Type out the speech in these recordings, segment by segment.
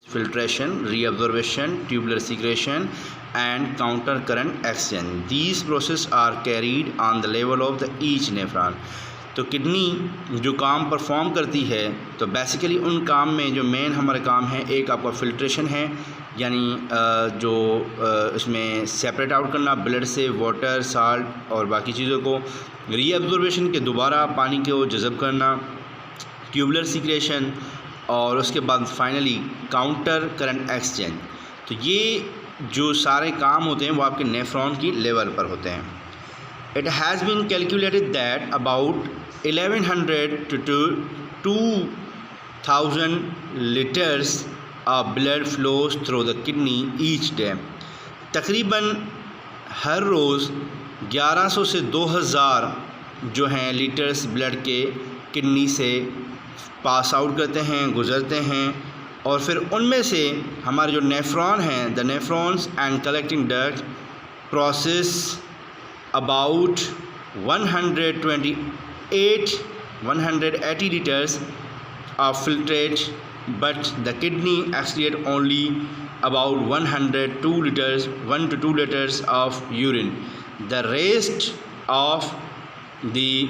filtration, reabsorption, tubular secretion and counter current exchange. These processes are carried on the level of the each nephron. तो kidney जो काम perform करती है तो basically उन काम में जो मेन हमारे काम है, एक आपका फिल्ट्रेशन है, यानी जो इसमें सेपरेट आउट करना ब्लड से वाटर, साल्ट और बाकी चीज़ों को, रीअब्जॉर्बेशन के दोबारा पानी को जज़ब करना, ट्यूबुलर सीक्रेशन और उसके बाद फाइनली काउंटर करंट एक्सचेंज। तो ये जो सारे काम होते हैं वो आपके नेफ्रॉन की लेवल पर होते हैं। It has been calculated that about 1100 to 2000 litres of blood flows through the kidney each day. तकरीबन हर रोज़ 1100 से 2000 जो हैं लीटर्स ब्लड के किडनी से पास आउट करते हैं, गुज़रते हैं, और फिर उनमें से हमारे जो नेफ्रॉन हैं, the nephrons and collecting duct process about 180 litres of filtrate, but the kidney excrete only about 102 liters, 1 to 2 liters of urine. The rest of the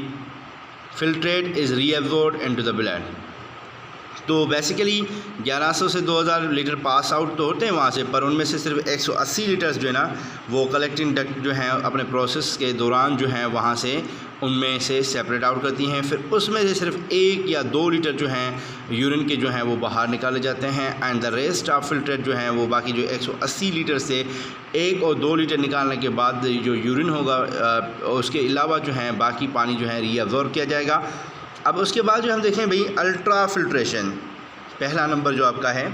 filtrate is reabsorbed into the blood. तो basically 1100 से 2000 litre pass out तो होते हैं वहाँ से, पर उनमें से सिर्फ 180 लीटर्स जो है ना वो कलेक्टिंग डक्ट जो हैं अपने प्रोसेस के दौरान जो हैं वहाँ से उनमें से सेपरेट आउट करती हैं। फिर उसमें से सिर्फ 1 या 2 लीटर जो हैं यूरिन के जो हैं वो बाहर निकाले जाते हैं, and the rest of filtrate जो हैं वो बाकी जो 180 लीटर से 1 और 2 लीटर निकालने के बाद जो यूरिन होगा उसके अलावा जो है बाकी पानी जो है रीअब्जॉर्ब किया जाएगा। अब उसके बाद जो हम देखें भाई अल्ट्रा फिल्ट्रेशन, पहला नंबर जो आपका है,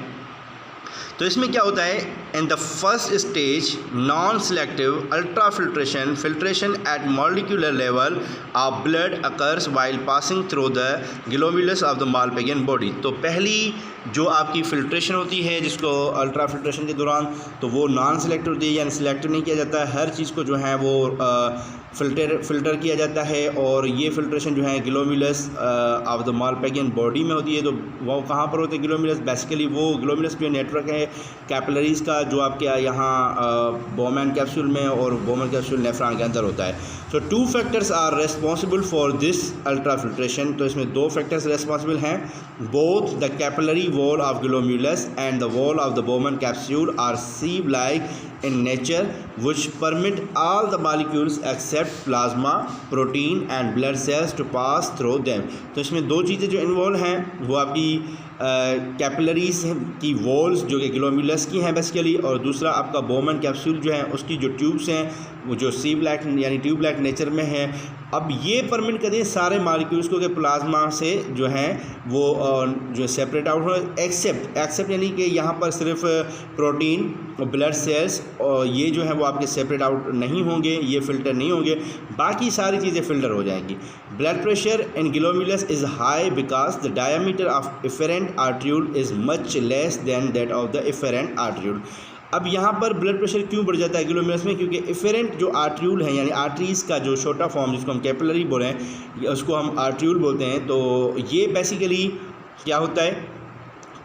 तो इसमें क्या होता है, in the first stage non selective ultra filtration, filtration at molecular level of blood occurs while passing through the glomerulus of the Malpighian body. तो पहली जो आपकी फ़िल्ट्रेशन होती है जिसको अल्ट्रा फिल्ट्रेशन के दौरान, तो वो नॉन सिलेक्टिव होती है, यानी सिलेक्टिव नहीं किया जाता है, हर चीज़ को जो है वो फ़िल्टर किया जाता है। और ये फ़िल्ट्रेशन जो है glomerulus of the Malpighian body में होती है। तो वो कहाँ पर होते हैं ग्लोमेरुलस, बेसिकली वो ग्लोमेरुलस जो नेटवर्क है कैपिलरीज़ का जो आपके यहाँ बोमैन कैप्सूल में और बोमैन कैप्सूल नेफ्रॉन के अंदर होता है। So 2 factors are responsible for this ultra filtration. तो इसमें 2 फैक्टर्स रेस्पॉन्सिबल हैं, both the capillary wall of glomerulus and the wall of the Bowman capsule are sieve-like in nature, which permit all the molecules except plasma, protein and blood cells to pass through them। तो इसमें 2 चीज़ें जो involve हैं वो आपकी capillaries की walls जो कि ग्लोमेरुलस की हैं बेसिकली, और दूसरा आपका बोमन कैप्सूल जो है उसकी जो ट्यूब्स हैं वो जो सीव लाइक यानी ट्यूब लाइक नेचर में है। अब ये परमिट कर दिए सारे मालिक्यूल्स को कि प्लाज्मा से जो हैं वो जो सेपरेट आउट हो, एक्सेप्ट यानी कि यहाँ पर सिर्फ प्रोटीन और ब्लड सेल्स और ये जो है वो आपके सेपरेट आउट नहीं होंगे, ये फ़िल्टर नहीं होंगे, बाकी सारी चीज़ें फ़िल्टर हो जाएंगी। Blood pressure in glomerulus is high because the diameter of efferent arteriole is much less than that of the efferent arteriole. अब यहाँ पर ब्लड प्रेशर क्यों बढ़ जाता है ग्लोमेरुलस में, क्योंकि इफेरेंट जो आर्ट्रियूल है यानी आर्टरीज़ का जो छोटा फॉर्म जिसको हम कैपिलरी बोल रहे हैं उसको हम आर्ट्रियूल बोलते हैं। तो ये बेसिकली क्या होता है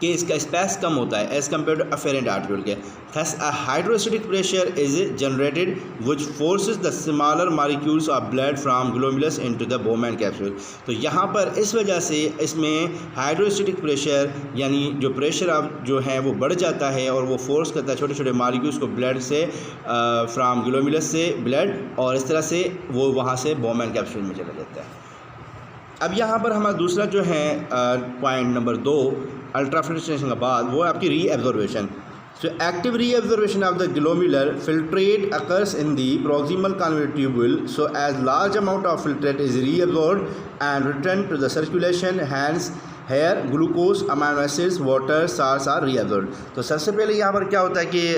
कि इसका स्पेस कम होता है एज़ कम्पेयर टू अफेरेंट आर्ट्रियूल के। Thus a hydrostatic pressure is generated which forces the smaller molecules of blood from glomerulus into the Bowman capsule. तो यहाँ पर इस वजह से इसमें हाइड्रोस्टैटिक प्रेशर यानी जो प्रेशर अब जो है वो बढ़ जाता है और वो फोर्स करता है छोटे छोटे मॉलिक्यूल्स को ब्लड से फ्रॉम ग्लोमेरुलस से ब्लड, और इस तरह से वो वहाँ से बोमैन कैप्सूल में चला जाता है। अब यहाँ पर हमारा दूसरा जो है पॉइंट नंबर 2 अल्ट्रा फिल्ट्रेशन के बाद वो आपकी reabsorption. So active reabsorption of the glomerular filtrate occurs in the proximal convoluted tubule, so as large amount of filtrate is reabsorbed and returned to the circulation, hence here glucose, amino acids, water, salts are reabsorbed. तो सबसे पहले यहाँ पर क्या होता है कि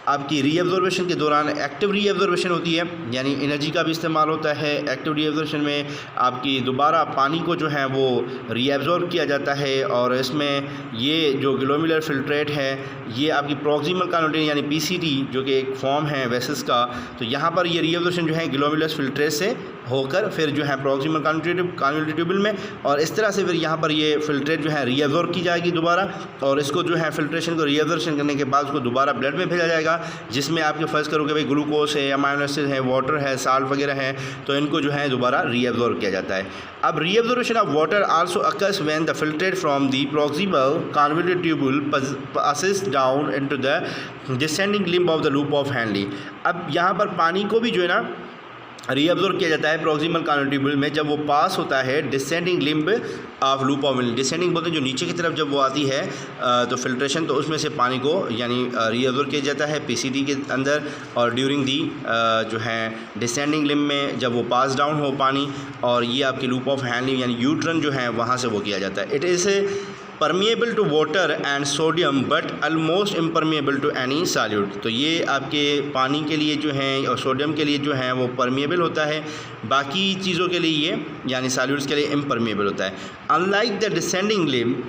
आपकी रीअब्जॉर्बेशन के दौरान एक्टिव रीअब्जॉर्बेशन होती है, यानी एनर्जी का भी इस्तेमाल होता है। एक्टिव रीअब्जॉर्बेशन में आपकी दोबारा पानी को जो है वो रीअब्जॉर्ब किया जाता है, और इसमें ये जो ग्लोमेरुलर फिल्ट्रेट है ये आपकी प्रॉक्सिमल कन्वर्टेशन यानी पीसीटी जो कि एक फॉर्म है वेसल्स का, तो यहाँ पर ये रीअब्जॉर्बेशन जो है ग्लोमेरुलर फिल्ट्रेट से होकर फिर जो है प्रॉक्सिमल कन्वोल्यूटिव ट्यूबुल में, और इस तरह से फिर यहाँ पर ये फिल्ट्रेट जो है रीअब्जॉर्ब की जाएगी दोबारा, और इसको जो है फिल्ट्रेशन को रीअब्जॉर्प्शन करने के बाद उसको दोबारा ब्लड में भेजा जाएगा, जिसमें आपके फर्स्ट करोगे भाई ग्लूकोज है, अमाइनो एसिड है, वाटर है, साल्ट वगैरह है, तो इनको जो है दोबारा रीअब्जॉर्ब किया जाता है। अब reabsorption of water also occurs when the filtrate from the proximal convolutive tubule passes down into the descending limb of the loop of Henle. अब यहाँ पर पानी को भी जो है ना रीअब्जॉर्ब किया जाता है प्रॉक्सिमल कन्वोल्यूटिव ट्यूबुल में, जब वो पास होता है descending limb of loop of Henle. Descending बोलते हैं जो नीचे की तरफ जब वो आती है तो फिल्ट्रेशन, तो उसमें से पानी को यानी रीअब्जॉर्ब किया जाता है पीसीटी के अंदर, और ड्यूरिंग दी जो है डिसेंडिंग लिम्ब में जब वो पास डाउन हो पानी, और ये आपकी लूप ऑफ हैंडली यानी यूट्रन जो है वहाँ से वो किया जाता है। It is permeable to water and sodium but almost impermeable to any solute. तो ये आपके पानी के लिए जो है और सोडियम के लिए जो है वो परमिएबल होता है, बाकी चीज़ों के लिए ये यानी सॉल्यूट्स के लिए इम्परमिएबल होता है। Unlike the descending limb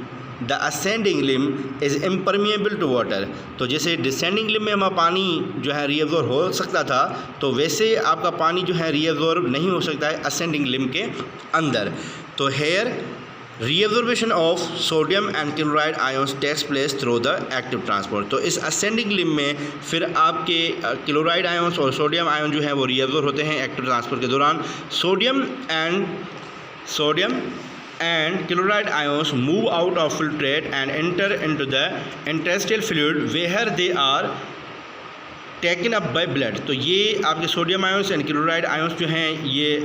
the ascending limb is impermeable to water. तो जैसे डिसेंडिंग लिम्ब में हमारा पानी जो है रीअब्जॉर्ब हो सकता था, तो वैसे आपका पानी जो है रीअब्जॉर्ब नहीं हो सकता है असेंडिंग लिम्ब के अंदर। तो here reabsorption of sodium and chloride ions takes place through the active transport. तो इस असेंडिंग लिम्ब में फिर आपके क्लोराइड आयंस और सोडियम आयन जो है वो रीअब्जॉर्ब होते हैं एक्टिव ट्रांसपोर्ट के दौरान। Sodium and chloride ions move out of filtrate and enter into the intestinal fluid where they are taken up by blood. तो ये आपके sodium ions and chloride ions जो हैं ये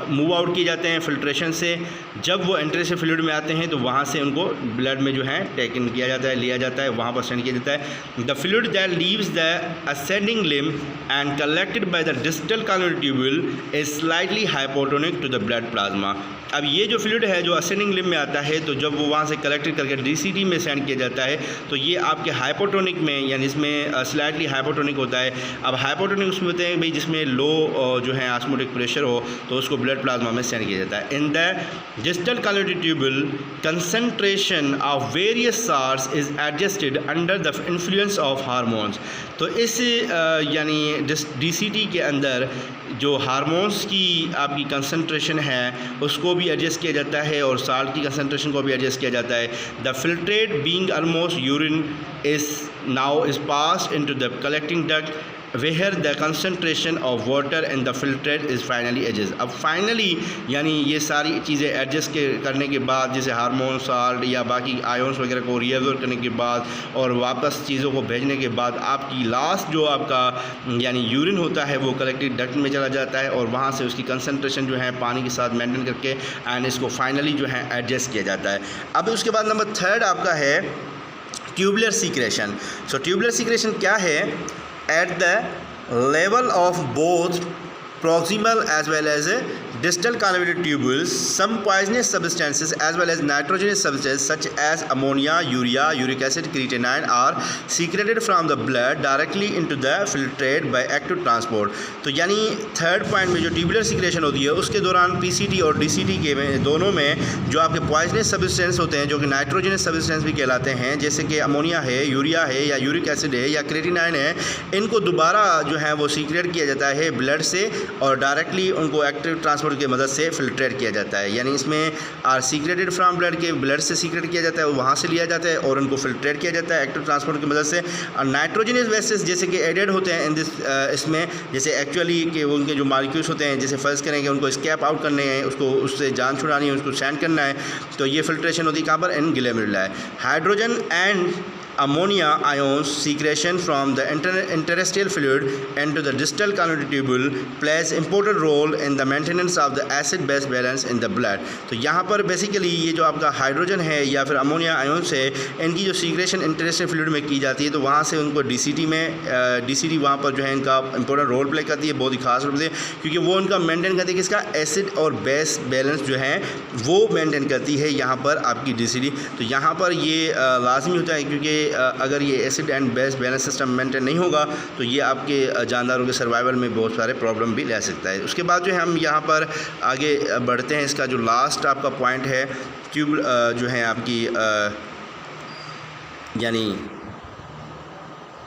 मूव आउट किए जाते हैं फिल्ट्रेशन से, जब वो इंटरस्टेशियल फ्लूइड में आते हैं तो वहाँ से उनको ब्लड में जो है टेकन किया जाता है, लिया जाता है, वहाँ पर सेंड किया जाता है। The fluid that leaves the ascending limb and collected by the distal convolutive tubule is slightly hypotonic to the blood plasma. अब ये जो फ्लूइड है जो असेंडिंग लिम्ब में आता है, तो जब वो वहाँ से कलेक्टेड करके डीसीटी में सेंड किया जाता है, तो ये आपके हाइपोटोनिक में यानी इसमें स्लाइटली हाइपोटोनिक होता है। अब हाइपोटोनिक उसमें होते हैं भाई जिसमें लो जो है ऑस्मोटिक प्रेशर हो, तो उसको ब्लड प्लाज्मा में सेंड किया जाता है। In the distal convolutive tubule concentration of various salts is adjusted under the influence of hormones. तो इस यानी डीसीटी के अंदर जो हार्मोन्स की आपकी कंसंट्रेशन है उसको भी एडजस्ट किया जाता है और साल्ट की कंसंट्रेशन को भी एडजस्ट किया जाता है। The filtrate being almost urine is now is pass into the collecting duct where the concentration of water in the filtrate is finally adjust. अब फाइनली यानी ये सारी चीज़ें एडजस्ट करने के बाद, जैसे हार्मोन, साल्ट या बाकी आयंस वगैरह को रीअब्जॉर्ब करने के बाद और वापस चीज़ों को भेजने के बाद, आपकी लास्ट जो आपका यानी यूरिन होता है वो कलेक्टिव डक्ट में चला जाता है और वहाँ से उसकी कंसंट्रेशन जो है पानी के साथ मेंटेन करके एंड इसको फाइनली जो है एडजस्ट किया जाता है। अब उसके बाद नंबर 3 आपका है ट्यूबुलर सीक्रेशन। सो ट्यूबुलर सीक्रेशन क्या है? At the level of both proximal as well as distal convoluted tubules, some poisonous substances as well as nitrogenous substances such as ammonia, urea, uric acid, creatinine are secreted from the blood directly into the filtrate by active transport। तो यानी third point में जो tubular secretion होती है उसके दौरान PCT और DCT के में दोनों में जो आपके पॉइजनस सब्सटेंस होते हैं जो कि नाइट्रोजनस सब्सटेंस भी कहलाते हैं, जैसे कि अमोनिया है, यूरिया है या यूरिक एसिड है या क्रेटिनाइन है, इनको दोबारा जो है वो सीक्रेट किया जाता है ब्लड से और डायरेक्टली उनको एक्टिव ट्रांसपोर्ट की मदद से फिल्ट्रेट किया जाता है। यानी इसमें आर सीक्रेटेड फ्रॉम ब्लड के ब्लड से सीक्रेट किया जाता है, वहाँ से लिया जाता है और उनको फिल्ट्रेट किया जाता है एक्टिव ट्रांसपोर्ट की मदद से। और नाइट्रोजनस बेसिस जैसे कि एडेड होते हैं इन दिस इसमें, जैसे एक्चुअली कि उनके जो मालिक्यूल्स होते हैं, जैसे फर्ज करें कि उनको स्कैप आउट करने हैं, उसको उससे जान छुड़ानी है, उसको सेंड करना है, तो ये फिल्ट्रेशन होती है कहाँ पर? इन ग्लोमेरुला है। Hydrogen and ammonia ions secretion from the interstitial fluid into the distal convoluted tubule plays important role in the maintenance of the acid base balance in the blood। तो यहाँ पर बेसिकली ये जो आपका हाइड्रोजन है या फिर अमोनिया आयंस है, इनकी जो सीक्रेशन इंटरस्टिशियल फ्लूइड में की जाती है, तो वहाँ से उनको डीसीटी में डीसीटी वहाँ पर जो है इनका इंपॉर्टेंट रोल प्ले करती है, बहुत ही खास रूप से, क्योंकि वो उनका मेंटेन करती है किसका? एसिड और बेस बैलेंस जो है वो मेंटेन करती है यहाँ पर आपकी डीसीटी। तो यहाँ पर ये लाजमी होता है क्योंकि अगर ये acid and base balance system maintain नहीं होगा तो ये आपके जानदारों के सर्वाइवल में बहुत सारे प्रॉब्लम भी ले सकता है। उसके बाद जो है हम यहाँ पर आगे बढ़ते हैं। इसका जो लास्ट आपका पॉइंट है ट्यूब जो है आपकी यानी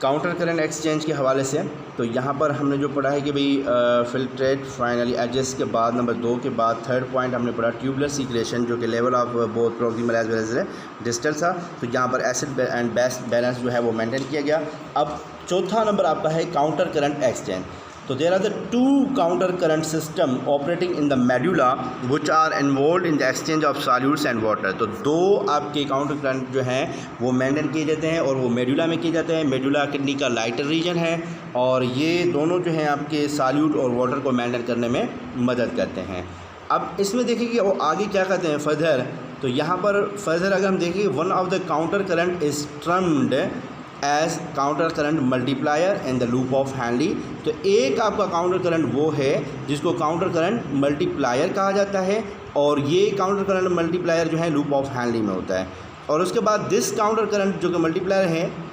काउंटर करंट एक्सचेंज के हवाले से तो यहाँ पर हमने जो पढ़ा है कि भाई फिल्ट्रेट फाइनली एडजस्ट के बाद नंबर 2 के बाद थर्ड पॉइंट हमने पढ़ा ट्यूबुलर सीक्रेशन, जो कि level of both proximal as well as distal था। तो यहाँ पर एसिड एंड बेस बैलेंस जो है वो मेंटेन किया गया। अब चौथा नंबर आपका है काउंटर करंट एक्सचेंज। तो there are the two counter current system operating in the medulla which are involve in the exchange of solutes and water. तो दो आपके काउंटर करंट जो हैं वो मेंटेन किए जाते हैं और वो मेडुला में किए जाते हैं। मेडुला किडनी का लाइटर रीजन है और ये दोनों जो हैं आपके सॉल्यूट और वाटर को मेंटेन करने में मदद करते हैं। अब इसमें देखिए कि वो आगे क्या कहते हैं फर्दर। तो यहाँ पर फर्दर अगर हम देखें, one of the counter current is termed as counter current multiplier in the loop of Henle. तो एक आपका काउंटर करंट वो है जिसको काउंटर करंट मल्टीप्लायर कहा जाता है और ये काउंटर करंट मल्टीप्लायर जो है लूप ऑफ हैनली में होता है। और उसके बाद दिस काउंटर करंट जो कि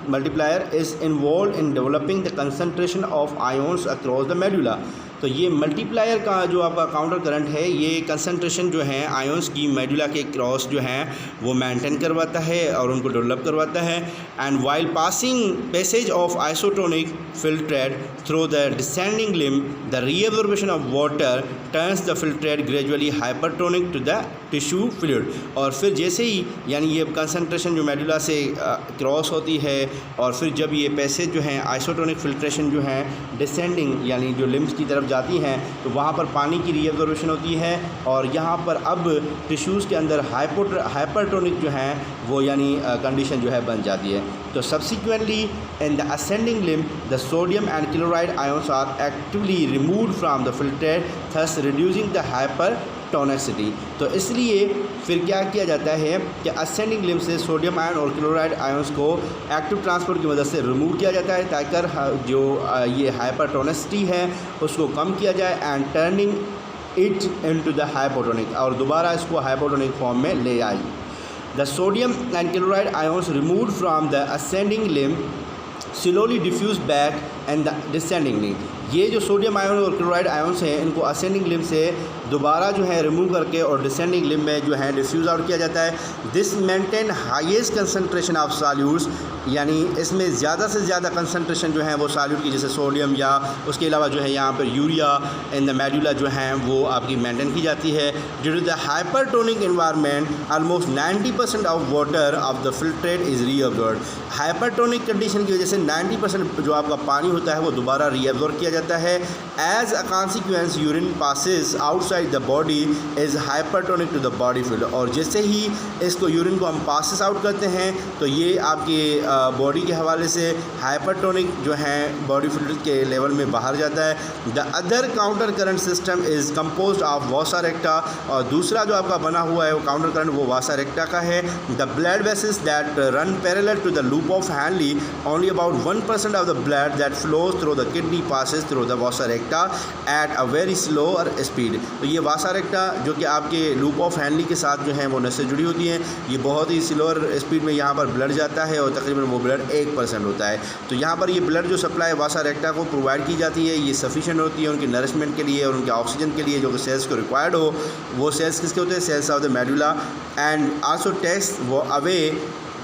multiplier is involve in developing the concentration of ions across the medulla. तो ये मल्टीप्लायर का जो आपका काउंटर करंट है ये कंसंट्रेशन जो है आयोन्स की मेडुला के क्रॉस जो है वो मेंटेन करवाता है और उनको डेवलप करवाता है। And while passing passage of isotonic filtrate through the descending limb the reabsorption of water turns the filtrate gradually hypertonic to the tissue fluid. और फिर जैसे ही यानी ये कंसंट्रेशन जो मेडुला से क्रॉस होती है और फिर जब ये पैसेज जो है आइसोटोनिक फिल्ट्रेशन जो है डिसेंडिंग यानी जो लिम्ब्स की तरफ जाती हैं तो वहाँ पर पानी की रीअब्जॉर्प्शन होती है और यहाँ पर अब टिश्यूज़ के अंदर हाइपरटोनिक जो है वो यानी कंडीशन जो है बन जाती है। तो subsequently in the ascending limb the sodium and chloride ions are actively removed from the filtrate thus reducing the hypertonicity. तो इसलिए फिर क्या किया जाता है कि असेंडिंग लिम्ब से सोडियम आयन और क्लोराइड आयन्स को एक्टिव ट्रांसपोर्ट की मदद से रिमूव किया जाता है ताकि जो ये हाइपरटोनिसिटी है उसको कम किया जाए and turning it into the hypotonic और दोबारा इसको हाइपोटोनिक फॉर्म में ले आई। The sodium and chloride ions removed from the ascending limb slowly diffuse back and the descending limb. ये जो सोडियम आयन और क्लोराइड आयन्स हैं इनको असेंडिंग लिम्ब से दोबारा जो है रिमूव करके और डिसेंडिंग लिम्ब में जो है डिफ्यूज़ आउट किया जाता है। This maintain highest concentration of solutes, यानी इसमें ज़्यादा से ज़्यादा कंसंट्रेशन जो है वो सॉल्यूट की जैसे सोडियम या उसके अलावा जो है यहाँ पर यूरिया इन द मेडुला जो है वो आपकी मेंटेन की जाती है। Due to the hypertonic environment almost 90% of water of the filtrate is reabsorbed. Hypertonic condition की वजह से 90% जो आपका पानी होता है वो दोबारा रीअब्जॉर्ब किया जाता है। As a consequence urine passes outside the body is hypertonic to the body fluid. और जैसे ही इसको यूरिन को हम पासिस आउट करते हैं तो ये आपके बॉडी के हवाले से हाइपरटोनिक जो है बॉडी फ्लूइड के लेवल में बाहर जाता है। The other counter current system is composed of वासा रेक्टा और दूसरा जो आपका बना हुआ है वो काउंटर करंट वो वासा रेक्टा का है। The blood vessels that run parallel to the loop of Henle only about 1% of the blood that flows through the kidney passes through the vasa recta at a very slower speed. तो ये वासा रेक्टा जो कि आपके loop of Henle के साथ जो है वो नसें जुड़ी होती हैं, ये बहुत ही स्लोअर स्पीड में यहाँ पर ब्लड जाता है और तकरीबन वो ब्लड 1% होता है। तो यहाँ पर ये ब्लड जो सप्लाई वासा रेक्टा को प्रोवाइड की जाती है ये सफिशिएंट होती है उनके नरिशमेंट के लिए और उनके ऑक्सीजन के लिए जो कि सेल्स को रिक्वायर्ड हो। वो सेल्स किसके होते हैं? Cells of the medulla and also takes वो away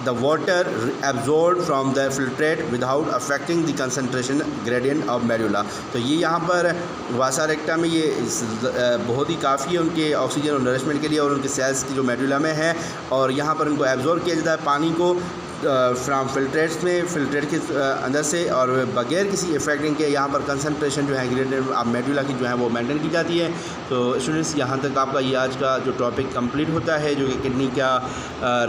the water absorbed from the filtrate without affecting the concentration gradient of medulla। तो ये यहाँ पर वासा रेक्टा में ये बहुत ही काफ़ी है उनके ऑक्सीजन और नरिशमेंट के लिए और उनके सेल्स की जो मेडुला में है और यहाँ पर उनको एब्जॉर्ब किया जाता है पानी को फ्राम फिल्ट्रेट्स में फिल्ट्रेट के अंदर से और बगैर किसी इफेक्टिंग के यहाँ पर कंसंट्रेशन जो है ग्रेडियंट ऑफ मेडुला की जो है वो मेंटेन की जाती है। तो स्टूडेंट्स यहाँ तक आपका ये आज का जो टॉपिक कंप्लीट होता है जो कि किडनी का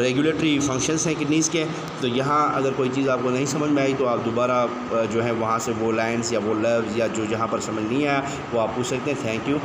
रेगुलेटरी फंक्शंस हैं किडनीज़ के। तो यहाँ अगर कोई चीज़ आपको नहीं समझ में आई तो आप दोबारा जो है वहाँ से वो लाइन्स या वो लफ्ज़ या जो जहाँ पर समझ नहीं आया वो आप पूछ सकते हैं। Thank you.